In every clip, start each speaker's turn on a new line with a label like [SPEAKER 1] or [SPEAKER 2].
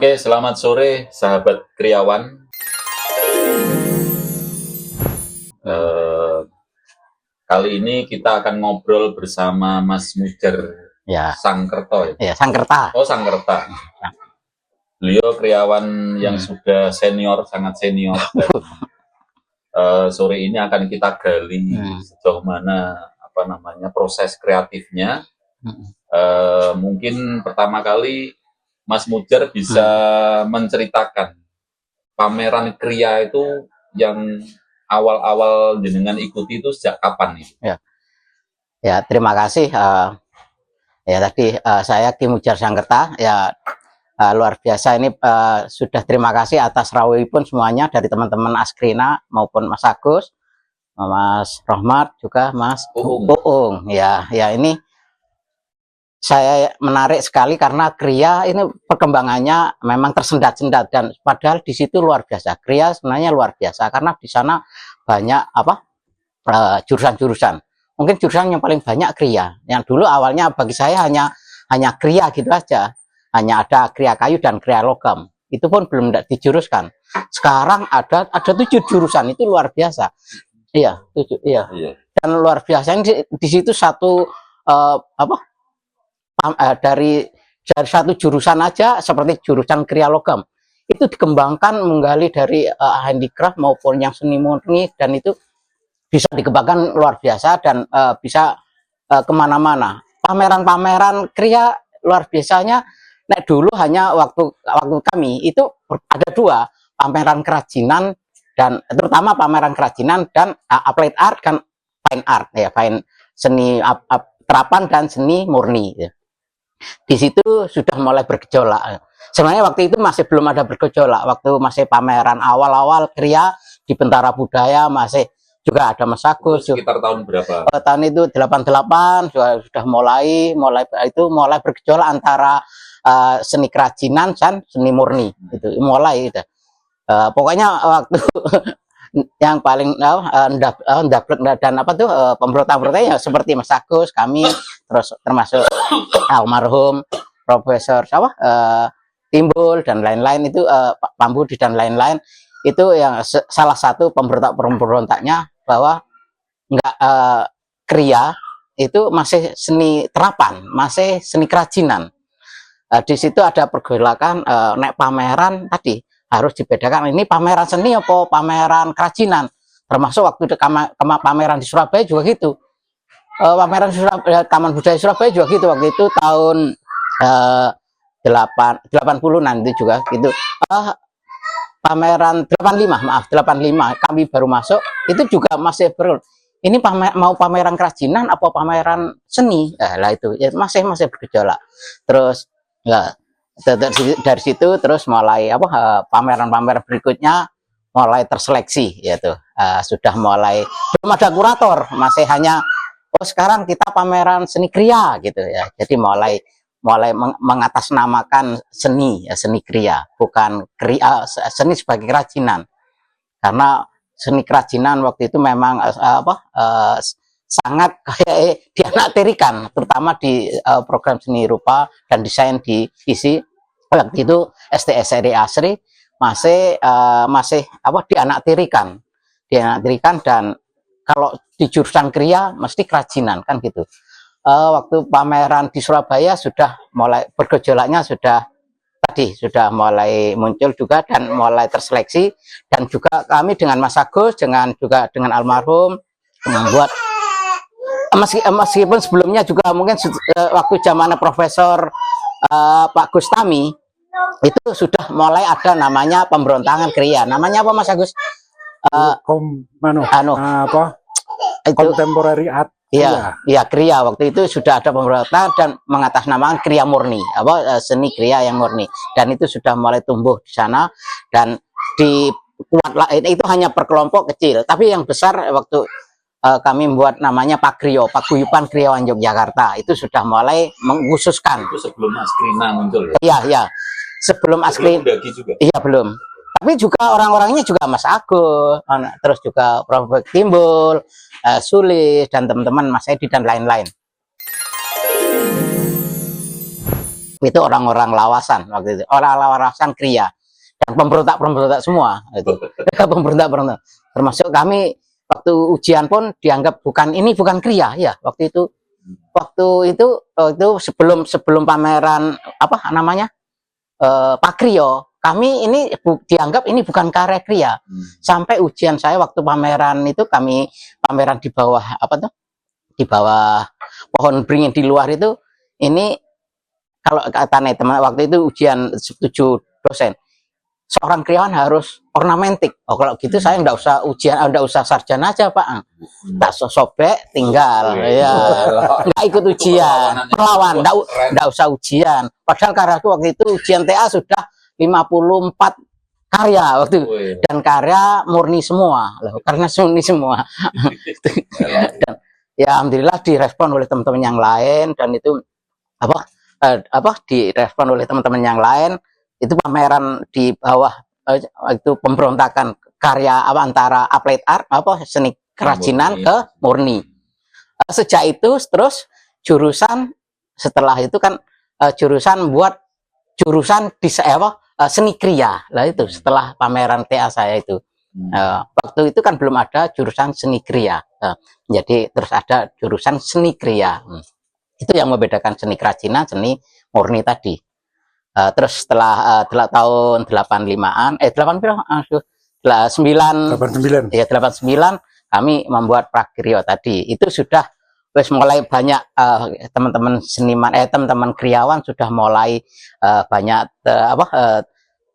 [SPEAKER 1] Oke, selamat sore sahabat kriawan. Eh, Kali ini kita akan ngobrol bersama Mas Mujar
[SPEAKER 2] Ya,
[SPEAKER 1] Sangkerto.
[SPEAKER 2] ya Sangkerta.
[SPEAKER 1] Oh, Sangkerta. Beliau kriawan yang sudah senior, sangat senior. Dan, sore ini akan kita gali sejauh mana proses kreatifnya. Mungkin pertama kali Mas Mujar bisa menceritakan pameran kria itu yang awal-awal jenengan ikuti itu sejak kapan nih?
[SPEAKER 2] Ya, terima kasih. Ya tadi saya Ki Mujar Sangkerta. Ya luar biasa ini, sudah terima kasih atas rawuhipun semuanya dari teman-teman Askrina maupun Mas Agus, Mas Rohmat juga Mas Uung. Ya ini saya menarik sekali karena kria ini perkembangannya memang tersendat-sendat, dan padahal di situ luar biasa. Kria sebenarnya luar biasa karena di sana banyak jurusan-jurusan. Mungkin jurusan yang paling banyak kria. Yang dulu awalnya bagi saya hanya kria gitu aja. Hanya ada kria kayu dan kria logam. Itu pun belum dijuruskan. Sekarang ada 7 jurusan, itu luar biasa. Iya, 7. Iya. Dan luar biasa di situ satu dari satu jurusan aja, seperti jurusan kria logam itu dikembangkan menggali dari handicraft maupun yang seni murni, dan itu bisa dikembangkan luar biasa dan bisa kemana-mana. Pameran-pameran kria luar biasanya. Nah, dulu hanya waktu kami itu ada 2 pameran kerajinan, dan terutama pameran kerajinan dan applied art dan fine art, ya fine seni terapan dan seni murni. Ya. Di situ sudah mulai bergejolak. Sebenarnya waktu itu masih belum ada bergejolak. Waktu masih pameran awal-awal kria di Bentara Budaya masih juga ada Mas Agus.
[SPEAKER 1] Sekitar tahun berapa?
[SPEAKER 2] Tahun itu 88 sudah mulai bergejolak antara seni kerajinan dan seni murni. Itu mulai itu. Pokoknya waktu yang paling dan pemberontak-pemberontak ya seperti Mas Agus, kami, terus termasuk almarhum Profesor Timbul dan lain-lain itu, Pak Pambudi dan lain-lain itu yang salah satu pemberontaknya bahwa enggak, kria itu masih seni terapan, masih seni kerajinan. Di situ ada pergolakan, naik pameran tadi harus dibedakan, ini pameran seni apa pameran kerajinan. Termasuk waktu pameran di Surabaya juga gitu. Pameran Taman Budaya Surabaya juga gitu waktu itu tahun 80-an itu juga gitu. Pameran 85 kami baru masuk, itu juga masih ini mau pameran kerajinan apa pameran seni. Lah itu ya masih bergejolak. Terus ya dari situ terus mulai pameran-pameran berikutnya mulai terseleksi, yaitu sudah mulai belum ada kurator, masih hanya sekarang kita pameran seni kria gitu ya. Jadi mulai mengatasnamakan seni kria, bukan kria seni sebagai kerajinan, karena seni kerajinan waktu itu memang sangat kayak dianaktirikan, terutama di program seni rupa dan desain di isi waktu itu STSRI Asri masih dianaktirikan, dan kalau di jurusan kria mesti kerajinan kan gitu. Waktu pameran di Surabaya sudah mulai bergejolaknya, sudah mulai muncul juga dan mulai terseleksi, dan juga kami dengan Mas Agus juga dengan almarhum membuat, meskipun sebelumnya juga mungkin waktu zamannya Profesor Pak Gustami itu sudah mulai ada namanya pemberontakan kria. Namanya apa Mas Agus?
[SPEAKER 3] Contemporary art.
[SPEAKER 2] Iya, kria. Waktu itu sudah ada pemberontakan dan mengatasnamakan kria murni, seni kria yang murni, dan itu sudah mulai tumbuh di sana, dan itu hanya per kelompok kecil, tapi yang besar waktu kami membuat namanya Paguyuban Kriawan Yogyakarta, itu sudah mulai mengkhususkan.
[SPEAKER 1] Itu sebelum Askrina muncul
[SPEAKER 2] ya? Iya, sebelum Askrina. Iya, belum. Tapi juga orang-orangnya juga Mas Agus, terus juga Prof. Timbul, Sulis, dan teman-teman Mas Edi dan lain-lain. itu orang-orang lawasan waktu itu, orang lawasan kriya dan pemberontak semua itu. Pemberontak termasuk kami waktu ujian pun dianggap bukan kriya ya waktu itu. Waktu itu sebelum pameran apa namanya Pakrio, kami ini dianggap ini bukan karya kriya. Sampai ujian saya waktu pameran itu, kami pameran di bawah apa tuh, di bawah pohon beringin di luar itu, ini kalau kata teman waktu itu ujian 7 dosen, seorang kriawan harus ornamentik. Oh kalau gitu saya nggak usah ujian, nggak usah sarjana aja Pak, tak sobek tinggal, ya nggak ikut ujian, perlawan, nggak usah ujian. Padahal karyaku waktu itu ujian TA sudah 54 karya waktu itu, dan karya murni semua loh, karena murni semua. Dan ya alhamdulillah direspon oleh teman-teman yang lain, dan itu direspon oleh teman-teman yang lain. Itu pameran di bawah itu pemberontakan karya antara applied art seni kerajinan ke murni. Sejak itu terus jurusan setelah itu kan jurusan buat jurusan di seni kriya lah itu setelah pameran TA saya itu. Waktu itu kan belum ada jurusan seni kriya, jadi terus ada jurusan seni kriya. Itu yang membedakan seni kerajinan, seni murni tadi. Terus setelah tahun 85-an 89 ya 89 kami membuat Prakiryo tadi. Itu sudah mulai banyak teman-teman seniman teman-teman kriawan sudah mulai banyak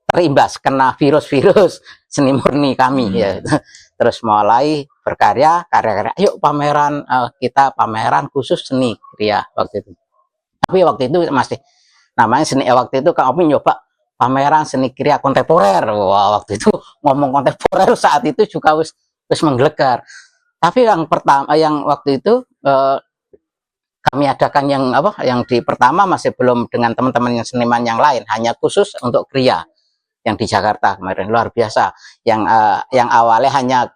[SPEAKER 2] terimbas kena virus seni murni kami ya. Terus mulai berkarya karya yuk pameran, kita pameran khusus seni kriya waktu itu. Tapi waktu itu masih namanya seni, waktu itu kami nyoba pameran seni kriya kontemporer. Wah, waktu itu ngomong kontemporer saat itu juga wis menggelegar. Tapi yang pertama, yang waktu itu kami adakan yang di pertama masih belum dengan teman-teman yang seniman yang lain, hanya khusus untuk kriya yang di Jakarta kemarin, luar biasa. Yang awalnya hanya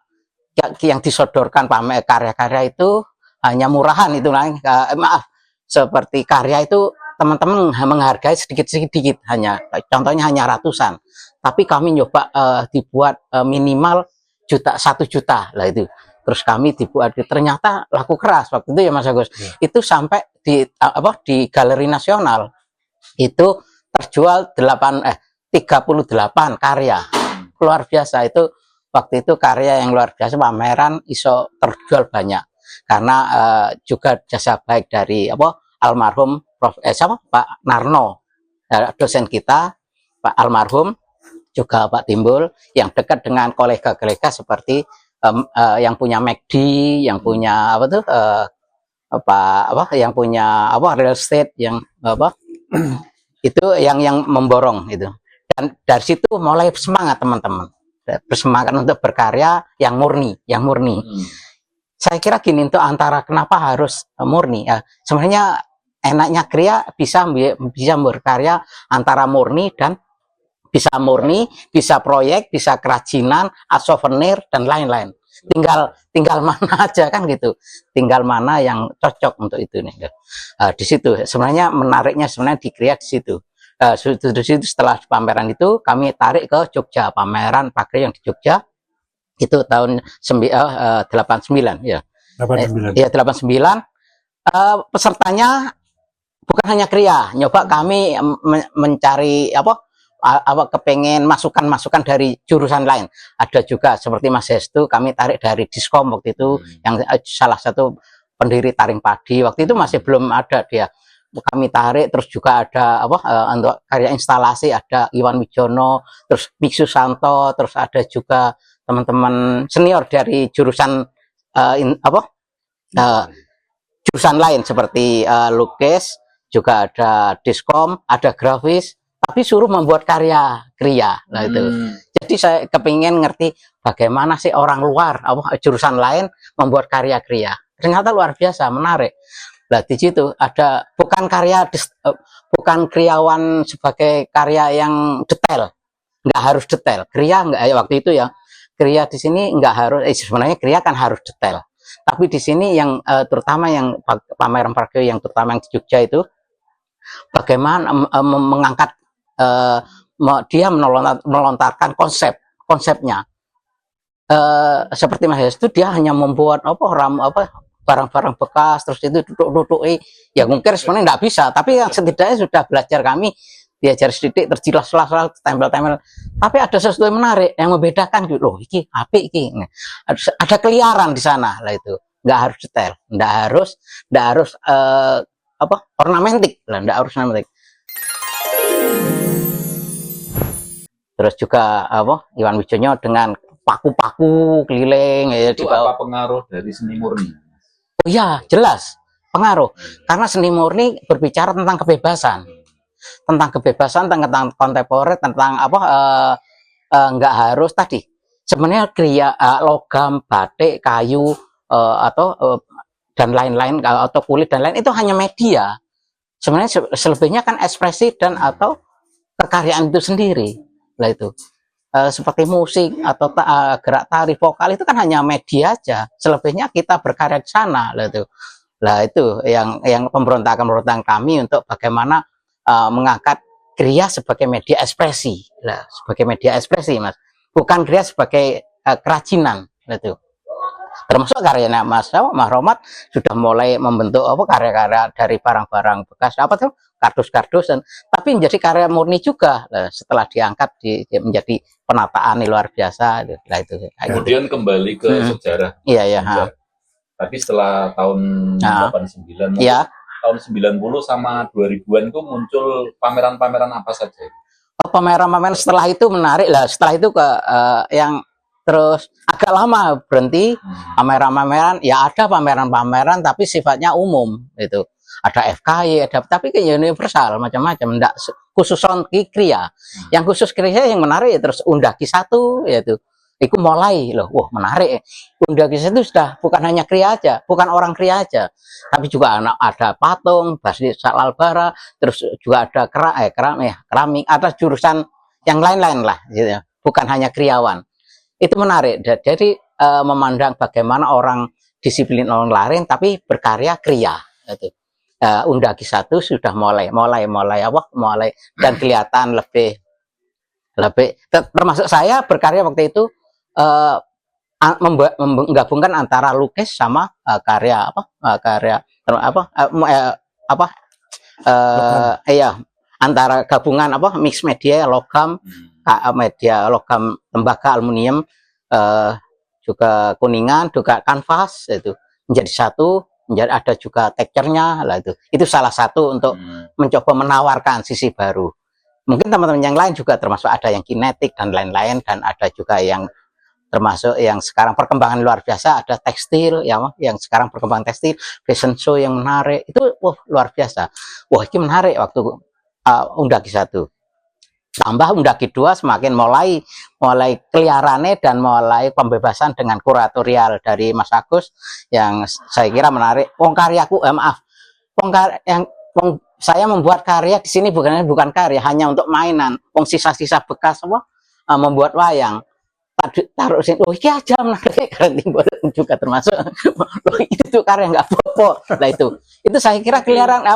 [SPEAKER 2] yang disodorkan pamer karya-karya itu hanya murahan itu seperti karya itu teman-teman menghargai sedikit-sedikit, hanya contohnya hanya ratusan, tapi kami nyoba dibuat minimal 1 juta lah itu. Terus kami dibuat, ternyata laku keras waktu itu ya Mas Agus. Itu sampai di Galeri Nasional itu terjual 38 karya, luar biasa. Itu waktu itu karya yang luar biasa, pameran iso terjual banyak karena juga jasa baik dari almarhum Pak Narno, dosen kita, Pak almarhum, juga Pak Timbul, yang dekat dengan kolega-kolega seperti yang punya McD, yang punya yang punya real estate, yang itu yang memborong itu. Dan dari situ mulai semangat teman-teman, bersemangat untuk berkarya yang murni. Saya kira gini, untuk antara kenapa harus murni, sebenarnya enaknya kriya bisa berkarya antara murni dan bisa proyek, bisa kerajinan, souvenir dan lain-lain. Tinggal mana aja kan gitu. Tinggal mana yang cocok untuk itu nih. Di situ sebenarnya menariknya di kriya di situ. Setelah pameran itu kami tarik ke Jogja, pameran Pakiryo yang di Jogja itu tahun 89 ya. 89. Ya 89. Pesertanya bukan hanya kriya, nyoba kami mencari kepengen masukan dari jurusan lain. Ada juga seperti Mas Hestu, kami tarik dari Diskom waktu itu, yang salah satu pendiri Taring Padi. Waktu itu masih belum ada dia. Kami tarik, terus juga ada untuk karya instalasi ada Iwan Wijono, terus Biksu Santo, terus ada juga teman-teman senior dari jurusan jurusan lain seperti lukis, juga ada Diskom, ada grafis, tapi suruh membuat karya kriya. Nah itu. Jadi saya kepingin ngerti bagaimana sih orang luar jurusan lain membuat karya kriya. Ternyata luar biasa, menarik. Nah di situ ada bukan kriawan sebagai karya yang detail, nggak harus detail. Kriya nggak waktu itu ya. Kriya di sini nggak harus. Sebenarnya kriya kan harus detail. Tapi di sini yang terutama yang pameran Pakiryo yang terutama yang di Jogja itu bagaimana mengangkat dia melontarkan konsepnya. Seperti Mas Hestu, dia hanya membuat barang-barang bekas, terus itu duduk ya mungkin sebenarnya nggak bisa, tapi yang setidaknya sudah belajar kami diajar sedikit terjilas-jelas tempel-tempel, tapi ada sesuatu yang menarik yang membedakan gitu loh, iki apik iki, ada keliaran di sana lah, itu nggak harus detail, nggak harus ornamentik lah, nggak harus ornamentik. Terus juga Iwan Wijonyo dengan paku-paku keliling ya,
[SPEAKER 1] itu apa pengaruh dari seni murni?
[SPEAKER 2] Oh iya, jelas pengaruh, karena seni murni berbicara tentang kebebasan, tentang kontemporer, tentang nggak harus tadi sebenarnya logam, batik, kayu dan lain-lain, atau kulit dan lain, itu hanya media. Sebenarnya selebihnya kan ekspresi dan atau kekaryaan itu sendiri lah, itu seperti musik atau gerak tari vokal itu kan hanya media aja, selebihnya kita berkarya di sana lah, itu. Lah itu yang pemberontakan kami untuk bagaimana mengangkat kriya sebagai media ekspresi lah, sebagai media ekspresi Mas, bukan kriya sebagai kerajinan lah, itu. Termasuk karyanya Mas Rohmat sudah mulai membentuk karya-karya dari barang-barang bekas kardus-kardus, tapi menjadi karya murni juga setelah diangkat menjadi penataan luar biasa lah, itu.
[SPEAKER 1] Kemudian kembali ke sejarah.
[SPEAKER 2] Iya.
[SPEAKER 1] Tapi setelah tahun 89,
[SPEAKER 2] ya.
[SPEAKER 1] Tahun 90 sama 2000-an itu muncul pameran-pameran apa saja?
[SPEAKER 2] Pameran-pameran setelah itu menarik lah. Setelah itu yang terus agak lama berhenti pameran-pameran. Ya ada pameran-pameran tapi sifatnya umum, itu. Ada FKY, tapi kayak universal macam-macam, enggak khusus kriya. Yang khusus kriya yang menarik terus Undaki 1, yaitu itu mulai loh, wah menarik. Undaki 1 sudah bukan hanya kriya aja, bukan orang kriya aja, tapi juga ada patung, basis Salbara, terus juga ada keramik, ada jurusan yang lain-lain lah, gitu ya. Bukan hanya kriawan. Itu menarik. Jadi memandang bagaimana orang disiplin orang lain tapi berkarya kriya, gitu. Undaki 1 sudah mulai dan kelihatan lebih termasuk saya berkarya waktu itu menggabungkan antara lukis sama karya antara gabungan mix media, logam, tembaga, aluminium, juga kuningan, juga kanvas, itu menjadi satu. Ada juga teksturnya lah, itu salah satu untuk mencoba menawarkan sisi baru. Mungkin teman-teman yang lain juga termasuk ada yang kinetik dan lain-lain, dan ada juga yang termasuk yang sekarang perkembangan luar biasa, ada tekstil yang sekarang perkembangan tekstil, fashion show yang menarik, itu luar biasa. Wah, ini menarik waktu Undaki 1. Tambah Undaki 2 semakin mulai keliarannya dan mulai pembebasan dengan kuratorial dari Mas Agus yang saya kira menarik. Karyaku saya membuat karya di sini bukan karya hanya untuk mainan. Sisa-sisa bekas membuat wayang. Taruh sini, ini aja menarik, juga termasuk itu tuh karya nggak apa-apa. Nah itu saya kira keliaran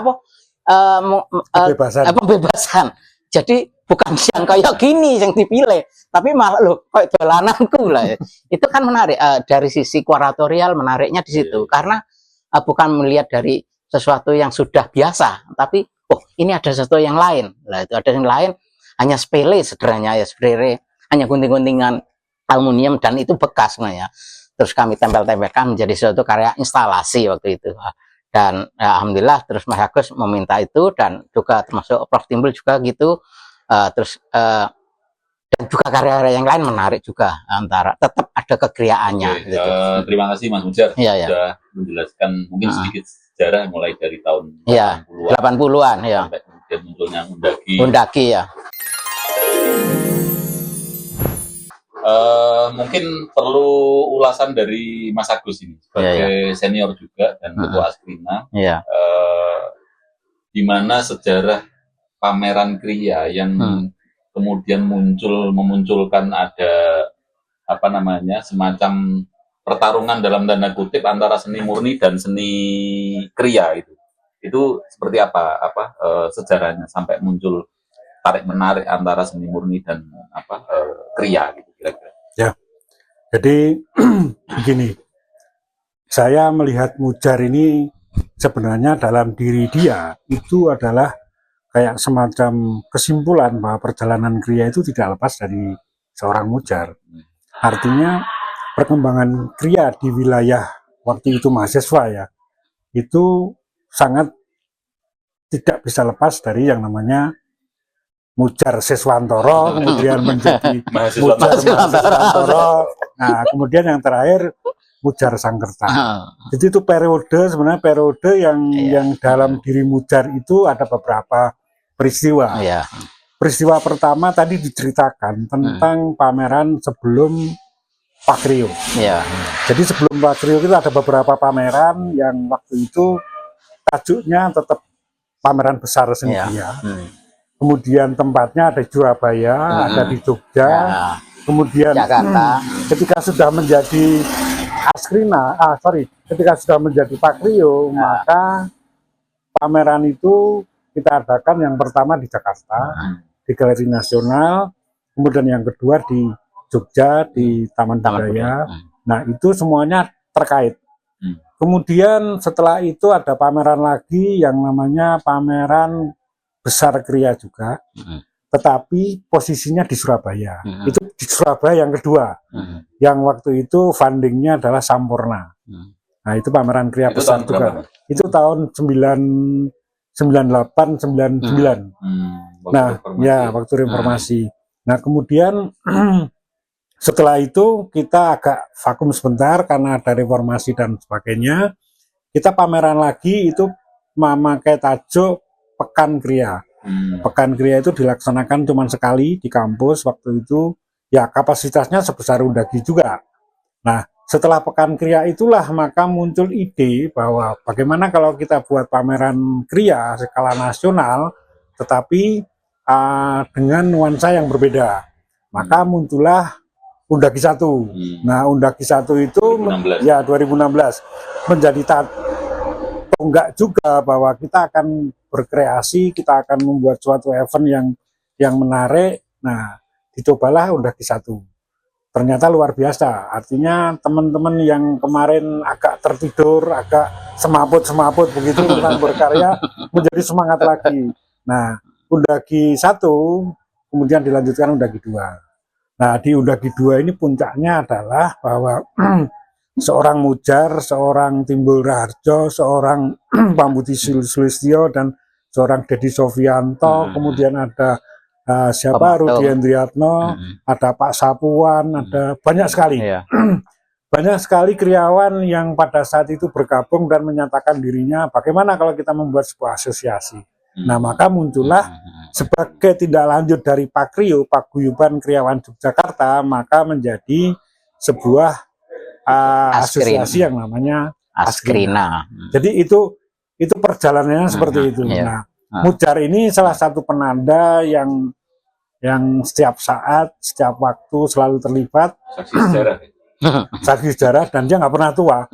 [SPEAKER 2] pembebasan. Jadi bukan yang kayak gini yang dipilih, tapi malah kayak dolananku lah. Itu kan menarik dari sisi kuratorial, menariknya di situ karena bukan melihat dari sesuatu yang sudah biasa, tapi ini ada sesuatu yang lain. Lah itu ada yang lain, hanya sepele sederhananya ya, sepele, hanya gunting-guntingan aluminium dan itu bekas sebenarnya. Terus kami tempel-tempelkan menjadi suatu karya instalasi waktu itu. Dan alhamdulillah terus Mas Agus meminta itu, dan juga termasuk Prof Timbul juga gitu. Dan juga karya-karya yang lain menarik juga, antara tetap ada kekriaannya.
[SPEAKER 1] Oke, gitu. Terima kasih Mas Mujar sudah menjelaskan mungkin sedikit sejarah mulai dari tahun
[SPEAKER 2] 80-an
[SPEAKER 1] sampai kemudian munculnya
[SPEAKER 2] Undaki ya.
[SPEAKER 1] Mungkin perlu ulasan dari Mas Agus ini sebagai senior juga dan ketua Askrina, di mana sejarah pameran kriya yang kemudian memunculkan ada semacam pertarungan dalam tanda kutip antara seni murni dan seni kriya Itu seperti apa sejarahnya sampai muncul tarik menarik antara seni murni dan kriya gitu kira-kira.
[SPEAKER 3] Ya, jadi begini, saya melihat Mujar ini sebenarnya dalam diri dia itu adalah kayak semacam kesimpulan bahwa perjalanan kriya itu tidak lepas dari seorang Mujar. Artinya perkembangan kriya di wilayah waktu itu mahasiswa ya, itu sangat tidak bisa lepas dari yang namanya Mujar Seswantoro, kemudian menjadi Mujar Seswantoro, nah kemudian yang terakhir Mujar Sangkerta. Jadi itu sebenarnya periode yang dalam diri Mujar itu ada beberapa peristiwa. Peristiwa pertama tadi diceritakan tentang pameran sebelum Pakrio. Jadi sebelum Pakrio itu ada beberapa pameran yang waktu itu tajuknya tetap pameran besar seni kriya. Kemudian tempatnya ada di Surabaya, ada di Jogja, kemudian
[SPEAKER 2] Jakarta.
[SPEAKER 3] Ketika sudah menjadi ketika sudah menjadi Pakrio, maka pameran itu kita adakan yang pertama di Jakarta, di Galeri Nasional, kemudian yang kedua di Jogja, di Taman Budaya. Nah, itu semuanya terkait. Kemudian setelah itu ada pameran lagi yang namanya pameran besar kriya juga, tetapi posisinya di Surabaya. Itu di Surabaya yang kedua, yang waktu itu fundingnya adalah Sampurna. Nah itu pameran kriya besar juga. Itu tahun 98-99. Nah ya waktu reformasi. Nah kemudian setelah itu kita agak vakum sebentar karena ada reformasi dan sebagainya. Kita pameran lagi itu memakai tajuk Pekan Kriya. Pekan Kriya itu dilaksanakan cuma sekali di kampus waktu itu, ya kapasitasnya sebesar Undagi juga. Nah setelah Pekan Kriya itulah maka muncul ide bahwa bagaimana kalau kita buat pameran kriya skala nasional tetapi dengan nuansa yang berbeda. Maka muncullah Undagi 1. Nah Undagi 1 itu 2016. Ya 2016 menjadi tonggak juga bahwa kita akan berkreasi, kita akan membuat suatu event yang menarik. Nah, dicobalah Undagi 1. Ternyata luar biasa. Artinya teman-teman yang kemarin agak tertidur, agak semaput begitu tentang berkarya menjadi semangat lagi. Nah, Undagi 1 kemudian dilanjutkan Undagi 2. Nah, di Undagi 2 ini puncaknya adalah bahwa seorang Mujar, seorang Timbul Raharjo, seorang Pambuti Sulistyo, dan seorang Dedi Sofianto, kemudian ada Rudi Hendriatno, ada Pak Sapuan, ada banyak sekali. Banyak sekali kriawan yang pada saat itu bergabung dan menyatakan dirinya bagaimana kalau kita membuat sebuah asosiasi. Nah maka muncullah sebagai tindak lanjut dari Pakrio, Paguyuban Kriawan Yogyakarta, maka menjadi sebuah asosiasi yang namanya Askrina. Jadi itu perjalanannya seperti itu. Nah, Mujar ini salah satu penanda yang setiap saat, setiap waktu selalu terlibat. Saksi sejarah dan dia nggak pernah tua.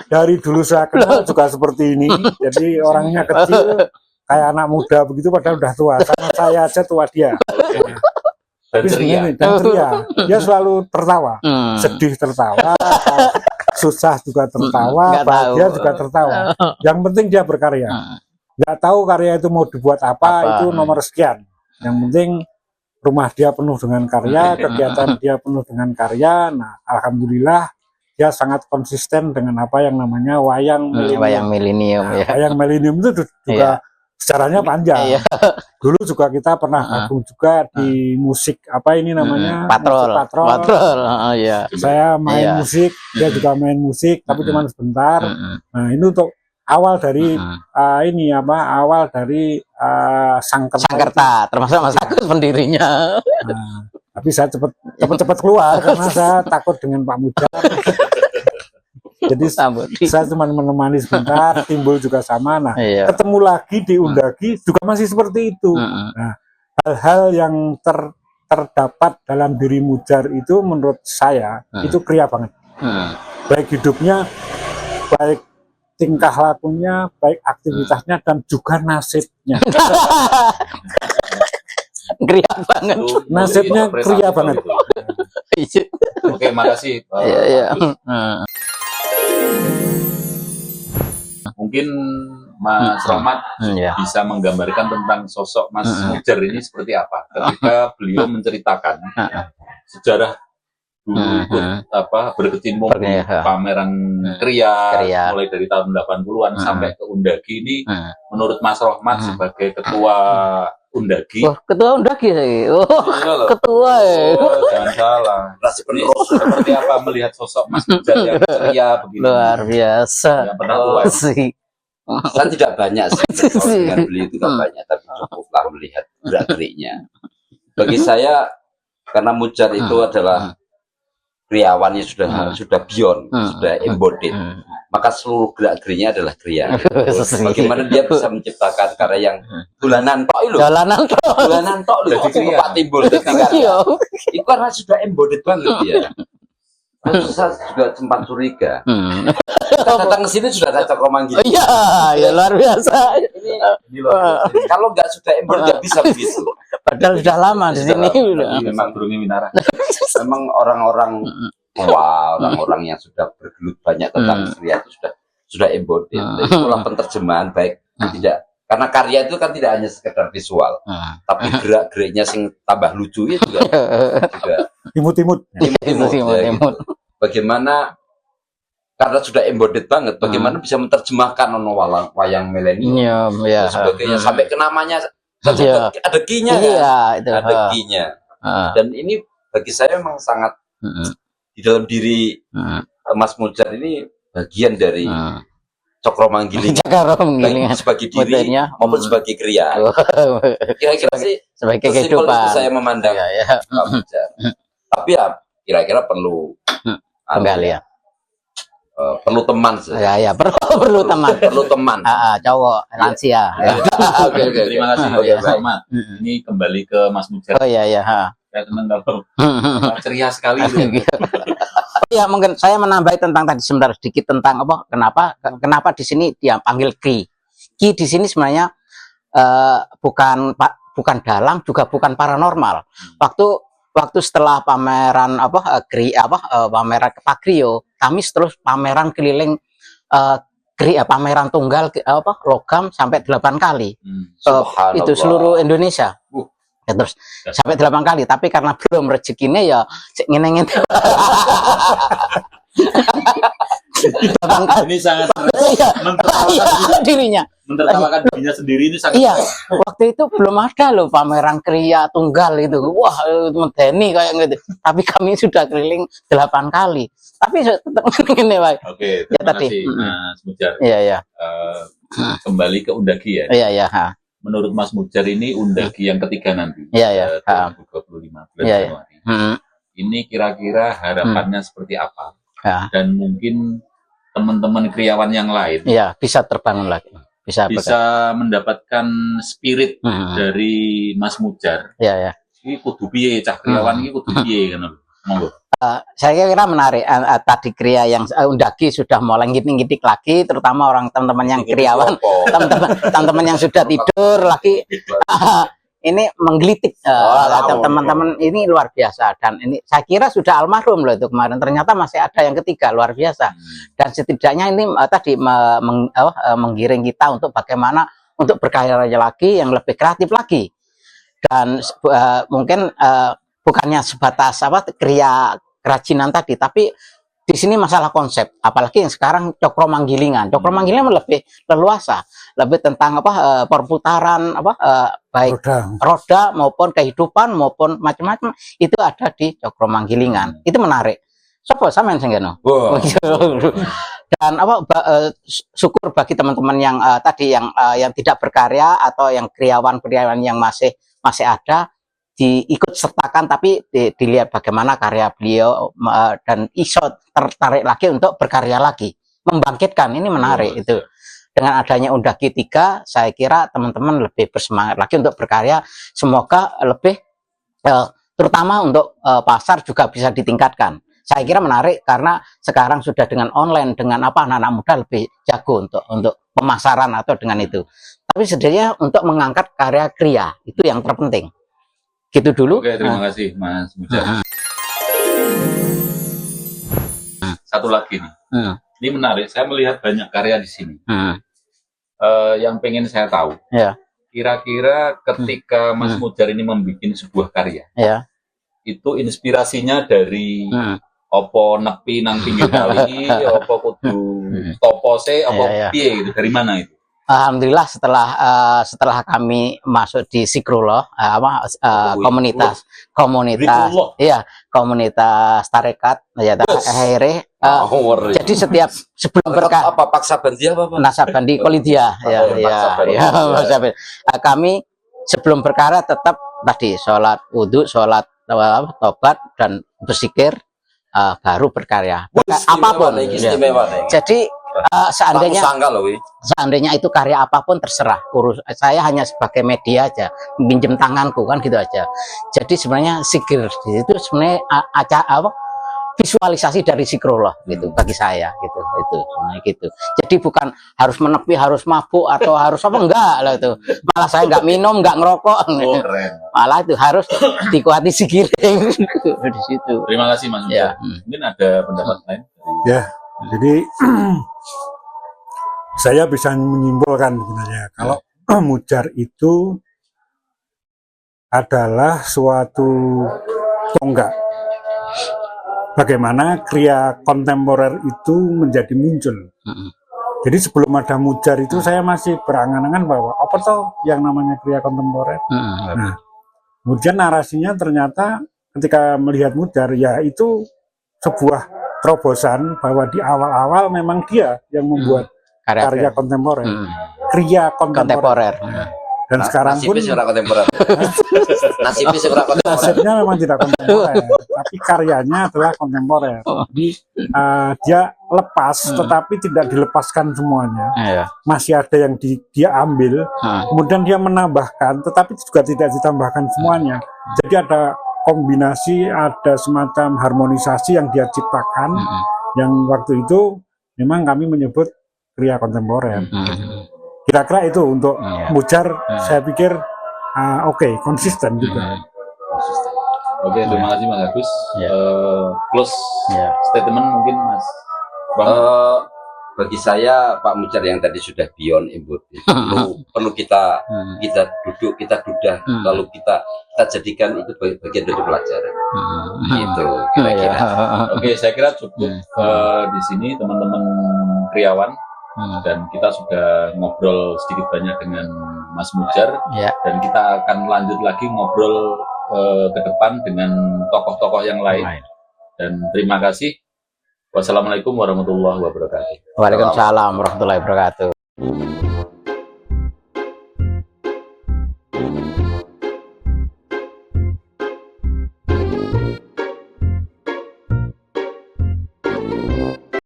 [SPEAKER 3] Dari dulu saya kenal juga seperti ini. Jadi orangnya kecil, kayak anak muda begitu, padahal udah tua. Sama saya aja tua dia. Tapi sebenarnya dan ceria, dia selalu tertawa, sedih tertawa, susah juga tertawa, bahagia juga tertawa. Yang penting dia berkarya. Nggak tahu karya itu mau dibuat apa, itu nomor sekian. Yang penting rumah dia penuh dengan karya, kegiatan dia penuh dengan karya. Nah, alhamdulillah dia sangat konsisten dengan apa yang namanya wayang milenium. Wayang milenium itu juga sejarahnya panjang. Dulu juga kita pernah gabung juga di musik apa ini namanya
[SPEAKER 2] Patrol.
[SPEAKER 3] Saya main musik, dia juga main musik, tapi cuma sebentar. Nah ini untuk awal dari awal dari Sangkerta,
[SPEAKER 2] termasuk Mas Agus pendirinya.
[SPEAKER 3] Tapi saya cepat keluar karena saya takut dengan Pak Mujar. Jadi saya cuma menemani sebentar, Timbul juga sama. Nah, ketemu lagi di Undagi juga masih seperti itu. Nah, hal-hal yang terdapat dalam diri Mujar itu menurut saya itu kriya banget. Baik hidupnya, baik tingkah lakunya, baik aktivitasnya dan juga nasibnya.
[SPEAKER 2] Kria banget.
[SPEAKER 3] Nasibnya kria banget.
[SPEAKER 1] Oke, makasih.
[SPEAKER 2] Iya.
[SPEAKER 1] Mungkin Mas Rahmat
[SPEAKER 2] Iya.
[SPEAKER 1] bisa menggambarkan tentang sosok Mas Mujar ini seperti apa ketika beliau menceritakan sejarah dulu ikut berkecimpung di pameran kria mulai dari tahun 80-an sampai ke Undagi ini. Menurut Mas Rahmat sebagai ketua Undagi.
[SPEAKER 2] Oh, ketua Undagi sih. Oh, ketua ya.
[SPEAKER 1] Jangan salah. Seperti apa melihat sosok Mas Mujar yang ceria begini?
[SPEAKER 2] Luar biasa.
[SPEAKER 1] Yang pernah tua.
[SPEAKER 2] Sih.
[SPEAKER 4] Saya tidak banyak sih dengan beliau itu tidak banyak, tapi cukuplah melihat gerak-geriknya. Bagi saya, karena Mujar itu adalah kriawan yang sudah beyond, sudah embodied, maka seluruh gerak-geriknya adalah kria. Bagaimana dia bisa menciptakan karya yang bulanan tok itu, bulanan tok itu, Pak Timbul itu karena sudah embodied banget dia. Terus saya juga sempat curiga. Kita datang ke sini sudah ada Cokroman gitu.
[SPEAKER 2] Iya, ya luar biasa.
[SPEAKER 1] Ini loh.
[SPEAKER 4] Kalau nggak sudah embodied nggak bisa begitu.
[SPEAKER 2] Padahal sudah lama di sini.
[SPEAKER 1] Memang Burung Minara.
[SPEAKER 4] Memang orang-orang tua, orang-orang yang sudah bergelut banyak tentang kria itu sudah embodied. Itulah penerjemahan baik tidak, karena karya itu kan tidak hanya sekedar visual, tapi gerak-geriknya sing tambah lucu itu juga
[SPEAKER 3] Imut-imut.
[SPEAKER 4] Bagaimana karena sudah embodied banget, bagaimana bisa menerjemahkan wayang milenial dan sebagainya sampai ke namanya ada kinya ada kinya. Dan ini bagi saya memang sangat di dalam diri Mas Mujar ini bagian dari Cokromanggiling sebagai diri maupun sebagai kria. Kira-kira sih
[SPEAKER 2] sebagai kehidupan
[SPEAKER 4] saya memandang Mas Mujar. Tapi ya kira-kira perlu
[SPEAKER 2] penggalian.
[SPEAKER 4] Perlu teman sih.
[SPEAKER 2] Ya, perlu teman.
[SPEAKER 4] Perlu teman.
[SPEAKER 2] Cowok lansia.
[SPEAKER 4] Oke.
[SPEAKER 1] Terima kasih Mas Rahmat. Ini kembali ke Mas Mujar.
[SPEAKER 2] Oh iya.
[SPEAKER 1] Saya senang kalau ceria sekali.
[SPEAKER 2] Ya, mungkin saya menambahi tentang tadi sebentar sedikit tentang apa? Kenapa di sini dia panggil Ki. Ki di sini sebenarnya bukan dalang, juga bukan paranormal. Waktu setelah pameran pameran Pagrio, kami terus pameran keliling pameran tunggal logam sampai 8 kali. Itu seluruh Indonesia. Ya, terus sampai 8 kali, tapi karena belum rezekinya ya ngene-ngene.
[SPEAKER 1] Ini sangat
[SPEAKER 2] dirinya.
[SPEAKER 1] Mentertawakan dirinya sendiri ini sangat.
[SPEAKER 2] Iya, waktu itu belum ada loh pameran kria tunggal itu. Wah, medeni kayak gitu. Tapi kami sudah keliling 8 kali. Tapi tetap ngene wae.
[SPEAKER 1] Oke, terima kasih Mas Mujar.
[SPEAKER 2] Iya.
[SPEAKER 1] Kembali ke Undagi ya.
[SPEAKER 2] Iya.
[SPEAKER 1] Menurut Mas Mujar ini Undagi yang ketiga nanti.
[SPEAKER 2] Iya.
[SPEAKER 1] 2025 bulan Januari. Ini kira-kira harapannya seperti apa? Dan mungkin teman-teman kriawan yang lain
[SPEAKER 2] bisa terbangun lagi. Bisa
[SPEAKER 1] mendapatkan spirit dari Mas Mujar.
[SPEAKER 2] Iya.
[SPEAKER 1] Ini kudu piye cah kriawan iki kudu piye ngono. Monggo.
[SPEAKER 2] Saya kira menarik tadi kria yang Undagi sudah mulai ngiting-ngiting lagi, terutama orang teman-teman yang kriawan, teman-teman yang sudah tidur lagi ini menggelitik teman-teman ini luar biasa. Dan ini saya kira sudah almarhum loh itu kemarin, ternyata masih ada yang ketiga, luar biasa. Dan setidaknya ini tadi menggiring kita untuk bagaimana untuk berkarya lagi yang lebih kreatif lagi. Dan mungkin bukannya sebatas kerajinan tadi, tapi di sini masalah konsep, apalagi yang sekarang Cokromanggilingan lebih leluasa, lebih tentang perputaran baik roda maupun kehidupan maupun macam-macam itu ada di Cokromanggilingan. Itu menarik. Sopo sampean sing kene. Dan syukur bagi teman-teman yang tadi yang tidak berkarya atau yang kriawan-kriawan yang masih ada diikut sertakan, tapi dilihat bagaimana karya beliau dan iso tertarik lagi untuk berkarya lagi, membangkitkan. Ini menarik itu. Dengan adanya Undagi 3, saya kira teman-teman lebih bersemangat lagi untuk berkarya. Semoga lebih terutama untuk pasar juga bisa ditingkatkan. Saya kira menarik karena sekarang sudah dengan online, dengan apa anak-anak muda lebih jago untuk pemasaran atau dengan itu. Tapi sebenarnya untuk mengangkat karya kriya itu yang terpenting. Gitu dulu.
[SPEAKER 1] Oke, terima kasih Mas Mujar. Satu lagi nih, ini menarik. Saya melihat banyak karya di sini. Yang pengen saya tahu,
[SPEAKER 2] Ya.
[SPEAKER 1] kira-kira ketika Mas Mujar ini membuat sebuah karya,
[SPEAKER 2] Ya.
[SPEAKER 1] itu inspirasinya dari opo nepi nang pinggir kali, opo kudu topose, opo piye gitu, dari mana itu?
[SPEAKER 2] Alhamdulillah setelah kami masuk di Zikrullah, komunitas tarekat ya akhirnya jadi sebelum berkah
[SPEAKER 4] apa paksa bandi apa
[SPEAKER 2] Nasabandi Kolidia kami sebelum berkara tetap tadi sholat wudhu, sholat tobat dan berzikir, baru berkarya apapun jadi seandainya itu karya apapun terserah, saya hanya sebagai media aja, pinjem tanganku kan gitu aja. Jadi sebenarnya zikir di situ sebenarnya visualisasi dari zikrullah gitu bagi saya gitu sebenarnya gitu. Jadi bukan harus menepi, harus mabuk atau harus apa enggak lah itu. Malah saya enggak minum, enggak ngerokok. Malah itu harus dikuati zikir di situ.
[SPEAKER 1] Terima kasih Mas.
[SPEAKER 2] Ya.
[SPEAKER 1] Mungkin ada pendapat lain?
[SPEAKER 3] Ya, jadi saya bisa menyimpulkan sebenarnya kalau Mujar itu adalah suatu tonggak bagaimana kriya kontemporer itu menjadi muncul. Jadi sebelum ada Mujar itu saya masih berangan-angan bahwa apa toh yang namanya kriya kontemporer. Nah, kemudian narasinya ternyata ketika melihat Mujar ya itu sebuah terobosan bahwa di awal-awal memang dia yang membuat karya kontemporer, kriya kontemporer. Dan sekarang pun nasibnya memang tidak kontemporer, tapi karyanya adalah kontemporer. Dia lepas, tetapi tidak dilepaskan semuanya. Masih ada yang dia ambil, kemudian dia menambahkan, tetapi juga tidak ditambahkan semuanya. Jadi ada kombinasi, ada semacam harmonisasi yang dia ciptakan, yang waktu itu memang kami menyebut kriya kontemporer. Kira-kira itu untuk Mujar, saya pikir oke, konsisten juga.
[SPEAKER 1] Oke, terima kasih Mas Agus. Close statement mungkin Mas.
[SPEAKER 4] Bagi saya Pak Mujar yang tadi sudah beyond embody, perlu kita duduk, kita dudah, lalu kita jadikan itu bagian dari pelajaran. Gitu kira-kira.
[SPEAKER 1] Oke, saya kira cukup di sini teman-teman kriawan. Dan kita sudah ngobrol sedikit banyak dengan Mas Mujar, dan kita akan lanjut lagi ngobrol ke depan dengan tokoh-tokoh yang lain. Dan terima kasih. Wassalamualaikum warahmatullahi wabarakatuh.
[SPEAKER 2] Waalaikumsalam warahmatullahi wabarakatuh.